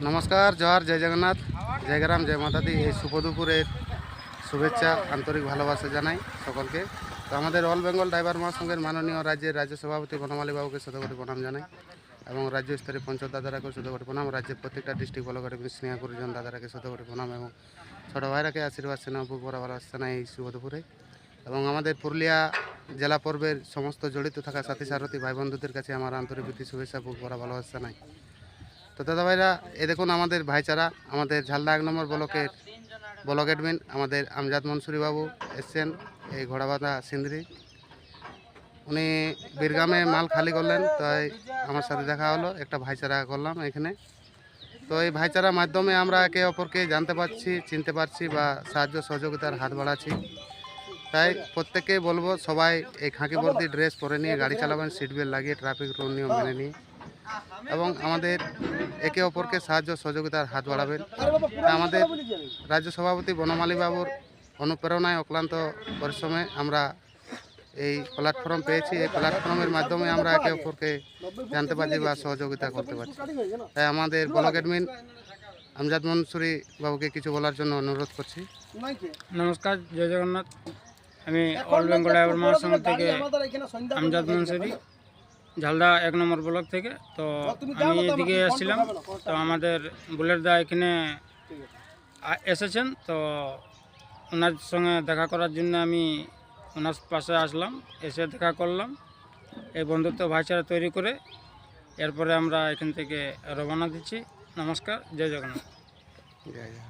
নমস্কার, জোহার, জয় জগন্নাথ, জয় গ্রাম, জয় মাতা দি। এই শুভ দুপুরের শুভেচ্ছা, আন্তরিক ভালোবাসা জানাই সকলকে। তো আমাদের অল বেঙ্গল ড্রাইভার মহাসংঘের মাননীয় রাজ্যের রাজ্য সভাপতি বনমালী বাবুকে শতকোটি প্রণাম জানাই এবং রাজ্য স্তরের পঞ্চায়েত দাদারাকে শতকোটি প্রণাম, রাজ্যের প্রত্যেকটা ডিস্ট্রিক্ট ব্লকের স্নেহা গুরুজন দাদারাকে শতকোটি প্রণাম এবং ছোটো ভাইরাকে আশীর্বাদ সেনা বুক বড় ভালোবাসা জানাই এই শুভ দুপুরে। এবং আমাদের পুরুলিয়া জেলা পর্বের সমস্ত জড়িত থাকা সাথী সারথী ভাই বন্ধুদের কাছে আমার আন্তরিক প্রীতি শুভেচ্ছা, বুক ভরা ভালোবাসা জানাই। তো দাদা ভাইরা, এ দেখুন আমাদের ভাইচারা, আমাদের ঝালদা 1 নম্বর ব্লক অ্যাডমিন আমাদের আমজাদ মনসুরি বাবু এসছেন এই ঘোড়াবাঁধা সিন্দ্রি। উনি বীরগ্রামে মাল খালি করলেন, তাই আমার সাথে দেখা হলো, একটা ভাইচারা করলাম এখানে। তো এই ভাইচারার মাধ্যমে আমরা একে অপরকে জানতে পারছি, চিনতে পারছি বা সাহায্য সহযোগিতার হাত বাড়াচ্ছি। তাই প্রত্যেককে বলবো, সবাই এই খাঁকি বর্দি ড্রেস পরে নিয়ে গাড়ি চালাবেন, সিট বেল্ট লাগিয়ে, ট্রাফিক রুল নিয়ম মেনে নিয়ে, এবং আমাদের একে অপরকে সাহায্য সহযোগিতার হাত বাড়াবেন। আমাদের রাজ্য সভাপতি বনমালী বাবুর অনুপ্রেরণায়, অক্লান্ত পরিশ্রমে আমরা এই প্ল্যাটফর্ম পেয়েছি। এই প্ল্যাটফর্মের মাধ্যমে আমরা একে অপরকে জানতে পারছি বা সহযোগিতা করতে পারছি। তাই আমাদের ব্লক অ্যাডমিন আমজাদ মনসুরি বাবুকে কিছু বলার জন্য অনুরোধ করছি। নমস্কার, জয় জগন্নাথ। আমি অল বেঙ্গল ড্রাইভার মহাসংঘ থেকে আমজাদ মনসুরি, ঝালদা 1 নম্বর ব্লক থেকে। তো আমি এদিকে এসেছিলাম, তো আমাদের বুলেট দা এখানে এসেছেন, তো ওনার সঙ্গে দেখা করার জন্য আমি ওনার পাশে আসলাম, এসে দেখা করলাম, এই বন্ধুত্ব ভাইচারা তৈরি করে এরপরে আমরা এখান থেকে রওনা দিচ্ছি। নমস্কার, জয় জগন্নাথ। জয় জয়।